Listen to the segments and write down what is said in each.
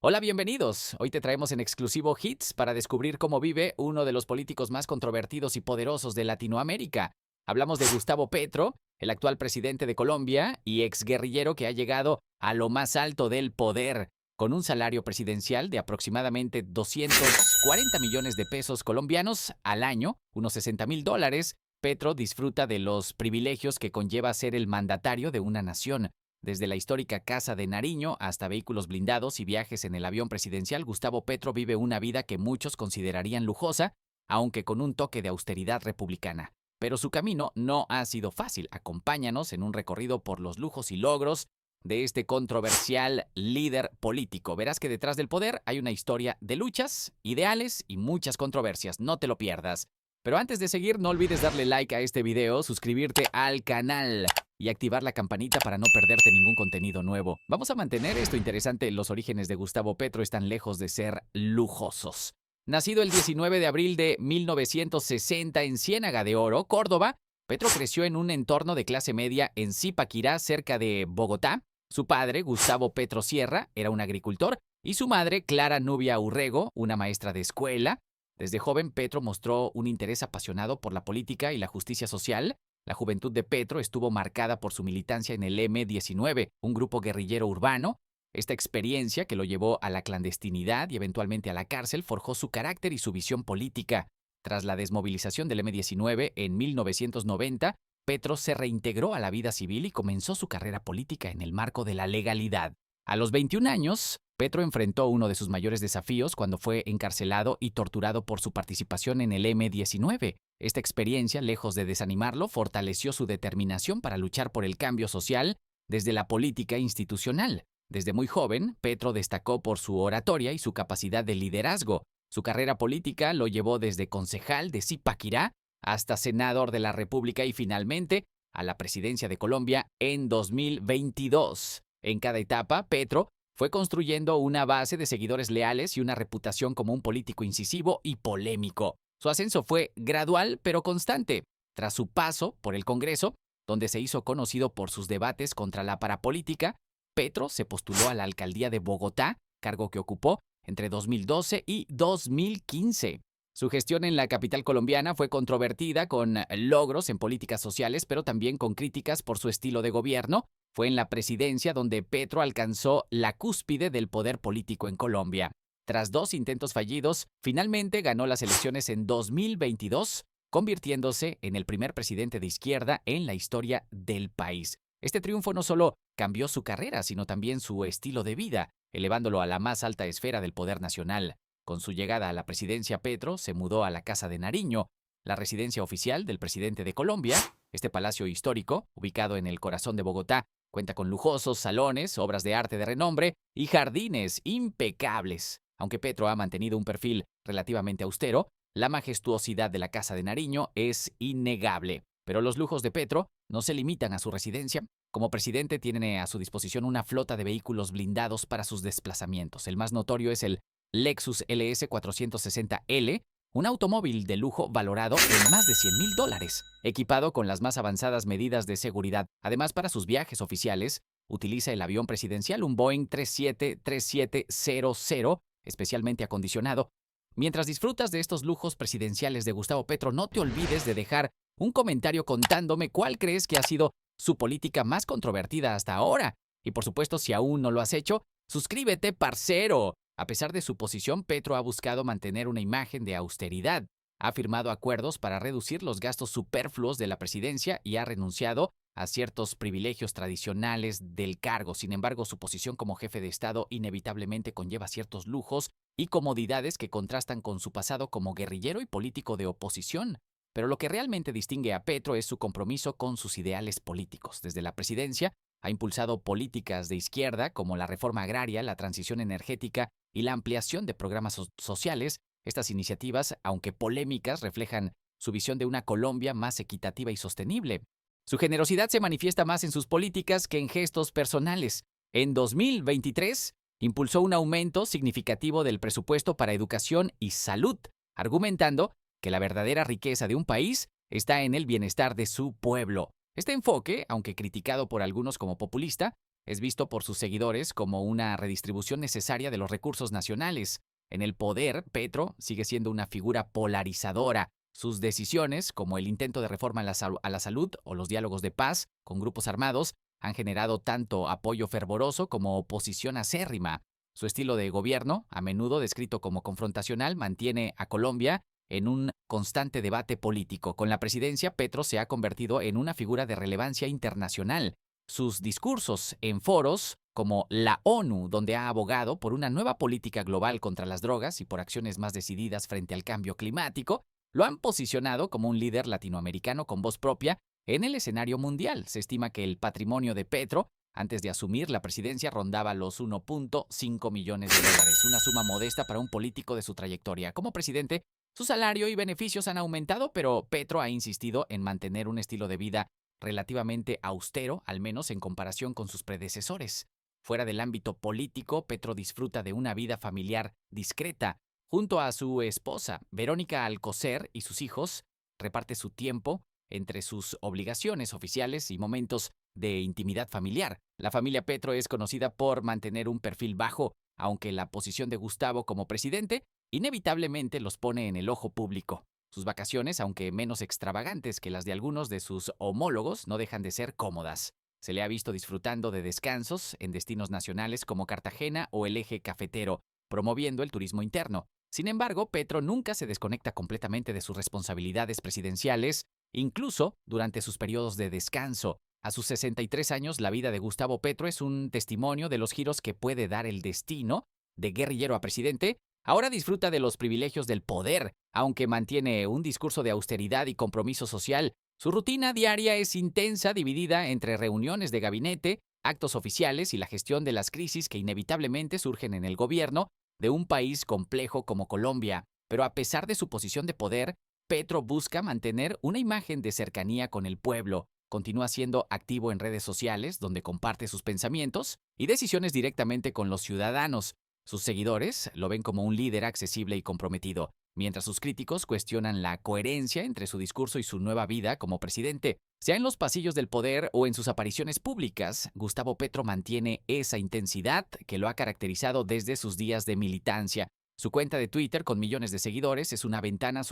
Hola, bienvenidos. Hoy te traemos en exclusivo hits para descubrir cómo vive uno de los políticos más controvertidos y poderosos de Latinoamérica. Hablamos de Gustavo Petro, el actual presidente de Colombia y exguerrillero que ha llegado a lo más alto del poder. Con un salario presidencial de aproximadamente 240 millones de pesos colombianos al año, unos $60,000, Petro disfruta de los privilegios que conlleva ser el mandatario de una nación. Desde la histórica Casa de Nariño hasta vehículos blindados y viajes en el avión presidencial, Gustavo Petro vive una vida que muchos considerarían lujosa, aunque con un toque de austeridad republicana. Pero su camino no ha sido fácil. Acompáñanos en un recorrido por los lujos y logros de este controversial líder político. Verás que detrás del poder hay una historia de luchas, ideales y muchas controversias. No te lo pierdas. Pero antes de seguir, no olvides darle like a este video, suscribirte al canal y activar la campanita para no perderte ningún contenido nuevo. Vamos a mantener esto interesante. Los orígenes de Gustavo Petro están lejos de ser lujosos. Nacido el 19 de abril de 1960 en Ciénaga de Oro, Córdoba, Petro creció en un entorno de clase media en Zipaquirá, cerca de Bogotá. Su padre, Gustavo Petro Sierra, era un agricultor y su madre, Clara Nubia Urrego, una maestra de escuela. Desde joven, Petro mostró un interés apasionado por la política y la justicia social. La juventud de Petro estuvo marcada por su militancia en el M-19, un grupo guerrillero urbano. Esta experiencia, que lo llevó a la clandestinidad y eventualmente a la cárcel, forjó su carácter y su visión política. Tras la desmovilización del M-19 en 1990, Petro se reintegró a la vida civil y comenzó su carrera política en el marco de la legalidad. A los 21 años, Petro enfrentó uno de sus mayores desafíos cuando fue encarcelado y torturado por su participación en el M-19. Esta experiencia, lejos de desanimarlo, fortaleció su determinación para luchar por el cambio social desde la política institucional. Desde muy joven, Petro destacó por su oratoria y su capacidad de liderazgo. Su carrera política lo llevó desde concejal de Zipaquirá hasta senador de la República y finalmente a la presidencia de Colombia en 2022. En cada etapa, Petro fue construyendo una base de seguidores leales y una reputación como un político incisivo y polémico. Su ascenso fue gradual pero constante. Tras su paso por el Congreso, donde se hizo conocido por sus debates contra la parapolítica, Petro se postuló a la alcaldía de Bogotá, cargo que ocupó entre 2012 y 2015. Su gestión en la capital colombiana fue controvertida, con logros en políticas sociales, pero también con críticas por su estilo de gobierno. Fue en la presidencia donde Petro alcanzó la cúspide del poder político en Colombia. Tras 2 intentos fallidos, finalmente ganó las elecciones en 2022, convirtiéndose en el primer presidente de izquierda en la historia del país. Este triunfo no solo cambió su carrera, sino también su estilo de vida, elevándolo a la más alta esfera del poder nacional. Con su llegada a la presidencia, Petro se mudó a la Casa de Nariño, la residencia oficial del presidente de Colombia. Este palacio histórico, ubicado en el corazón de Bogotá, cuenta con lujosos salones, obras de arte de renombre y jardines impecables. Aunque Petro ha mantenido un perfil relativamente austero, la majestuosidad de la Casa de Nariño es innegable. Pero los lujos de Petro no se limitan a su residencia. Como presidente tiene a su disposición una flota de vehículos blindados para sus desplazamientos. El más notorio es el Lexus LS 460L, un automóvil de lujo valorado en más de $100,000, equipado con las más avanzadas medidas de seguridad. Además, para sus viajes oficiales, utiliza el avión presidencial, un Boeing 737-00, especialmente acondicionado. Mientras disfrutas de estos lujos presidenciales de Gustavo Petro, no te olvides de dejar un comentario contándome cuál crees que ha sido su política más controvertida hasta ahora. Y por supuesto, si aún no lo has hecho, suscríbete, parcero. A pesar de su posición, Petro ha buscado mantener una imagen de austeridad. Ha firmado acuerdos para reducir los gastos superfluos de la presidencia y ha renunciado a ciertos privilegios tradicionales del cargo. Sin embargo, su posición como jefe de Estado inevitablemente conlleva ciertos lujos y comodidades que contrastan con su pasado como guerrillero y político de oposición. Pero lo que realmente distingue a Petro es su compromiso con sus ideales políticos. Desde la presidencia, ha impulsado políticas de izquierda como la reforma agraria, la transición energética y la ampliación de programas sociales. Estas iniciativas, aunque polémicas, reflejan su visión de una Colombia más equitativa y sostenible. Su generosidad se manifiesta más en sus políticas que en gestos personales. En 2023, impulsó un aumento significativo del presupuesto para educación y salud, argumentando que la verdadera riqueza de un país está en el bienestar de su pueblo. Este enfoque, aunque criticado por algunos como populista, es visto por sus seguidores como una redistribución necesaria de los recursos nacionales. En el poder, Petro sigue siendo una figura polarizadora. Sus decisiones, como el intento de reforma a la salud o los diálogos de paz con grupos armados, han generado tanto apoyo fervoroso como oposición acérrima. Su estilo de gobierno, a menudo descrito como confrontacional, mantiene a Colombia en un constante debate político. Con la presidencia, Petro se ha convertido en una figura de relevancia internacional. Sus discursos en foros como la ONU, donde ha abogado por una nueva política global contra las drogas y por acciones más decididas frente al cambio climático, lo han posicionado como un líder latinoamericano con voz propia en el escenario mundial. Se estima que el patrimonio de Petro, antes de asumir la presidencia, rondaba los 1.5 millones de dólares, una suma modesta para un político de su trayectoria. Como presidente, su salario y beneficios han aumentado, pero Petro ha insistido en mantener un estilo de vida relativamente austero, al menos en comparación con sus predecesores. Fuera del ámbito político, Petro disfruta de una vida familiar discreta. Junto a su esposa, Verónica Alcocer, y sus hijos, reparte su tiempo entre sus obligaciones oficiales y momentos de intimidad familiar. La familia Petro es conocida por mantener un perfil bajo, aunque la posición de Gustavo como presidente inevitablemente los pone en el ojo público. Sus vacaciones, aunque menos extravagantes que las de algunos de sus homólogos, no dejan de ser cómodas. Se le ha visto disfrutando de descansos en destinos nacionales como Cartagena o el Eje Cafetero, promoviendo el turismo interno. Sin embargo, Petro nunca se desconecta completamente de sus responsabilidades presidenciales, incluso durante sus periodos de descanso. A sus 63 años, la vida de Gustavo Petro es un testimonio de los giros que puede dar el destino. De guerrillero a presidente, ahora disfruta de los privilegios del poder, aunque mantiene un discurso de austeridad y compromiso social. Su rutina diaria es intensa, dividida entre reuniones de gabinete, actos oficiales y la gestión de las crisis que inevitablemente surgen en el gobierno de un país complejo como Colombia. Pero a pesar de su posición de poder, Petro busca mantener una imagen de cercanía con el pueblo. Continúa siendo activo en redes sociales, donde comparte sus pensamientos y decisiones directamente con los ciudadanos. Sus seguidores lo ven como un líder accesible y comprometido, mientras sus críticos cuestionan la coherencia entre su discurso y su nueva vida como presidente. Sea en los pasillos del poder o en sus apariciones públicas, Gustavo Petro mantiene esa intensidad que lo ha caracterizado desde sus días de militancia. Su cuenta de Twitter, con millones de seguidores, es una ventana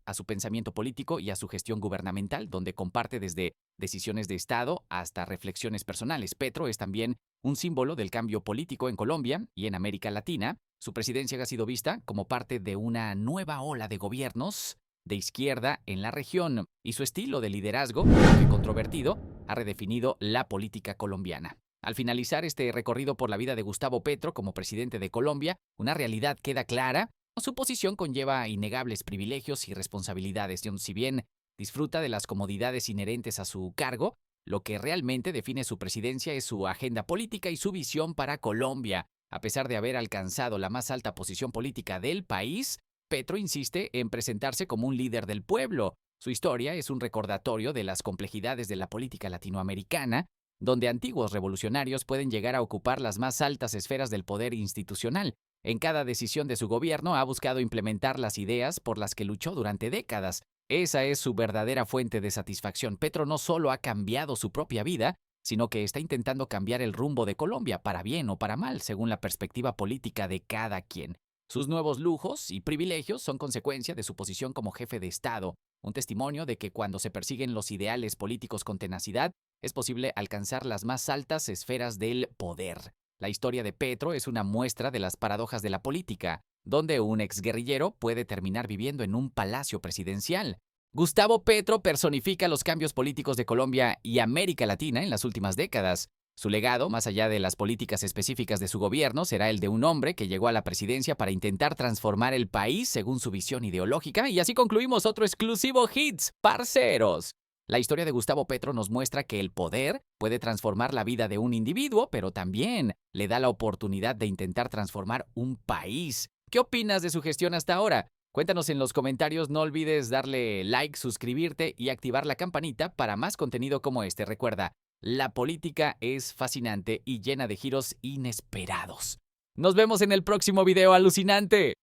a su pensamiento político y a su gestión gubernamental, donde comparte desde decisiones de Estado hasta reflexiones personales. Petro es también un símbolo del cambio político en Colombia y en América Latina. Su presidencia ha sido vista como parte de una nueva ola de gobiernos de izquierda en la región, y su estilo de liderazgo, aunque controvertido, ha redefinido la política colombiana. Al finalizar este recorrido por la vida de Gustavo Petro como presidente de Colombia, una realidad queda clara: su posición conlleva innegables privilegios y responsabilidades, y si bien disfruta de las comodidades inherentes a su cargo, lo que realmente define su presidencia es su agenda política y su visión para Colombia. A pesar de haber alcanzado la más alta posición política del país, Petro insiste en presentarse como un líder del pueblo. Su historia es un recordatorio de las complejidades de la política latinoamericana, donde antiguos revolucionarios pueden llegar a ocupar las más altas esferas del poder institucional. En cada decisión de su gobierno ha buscado implementar las ideas por las que luchó durante décadas. Esa es su verdadera fuente de satisfacción. Petro no solo ha cambiado su propia vida, sino que está intentando cambiar el rumbo de Colombia, para bien o para mal, según la perspectiva política de cada quien. Sus nuevos lujos y privilegios son consecuencia de su posición como jefe de Estado, un testimonio de que cuando se persiguen los ideales políticos con tenacidad, es posible alcanzar las más altas esferas del poder. La historia de Petro es una muestra de las paradojas de la política, donde un exguerrillero puede terminar viviendo en un palacio presidencial. Gustavo Petro personifica los cambios políticos de Colombia y América Latina en las últimas décadas. Su legado, más allá de las políticas específicas de su gobierno, será el de un hombre que llegó a la presidencia para intentar transformar el país según su visión ideológica. Y así concluimos otro exclusivo Hits, parceros. La historia de Gustavo Petro nos muestra que el poder puede transformar la vida de un individuo, pero también le da la oportunidad de intentar transformar un país. ¿Qué opinas de su gestión hasta ahora? Cuéntanos en los comentarios, no olvides darle like, suscribirte y activar la campanita para más contenido como este. Recuerda, la política es fascinante y llena de giros inesperados. Nos vemos en el próximo video alucinante.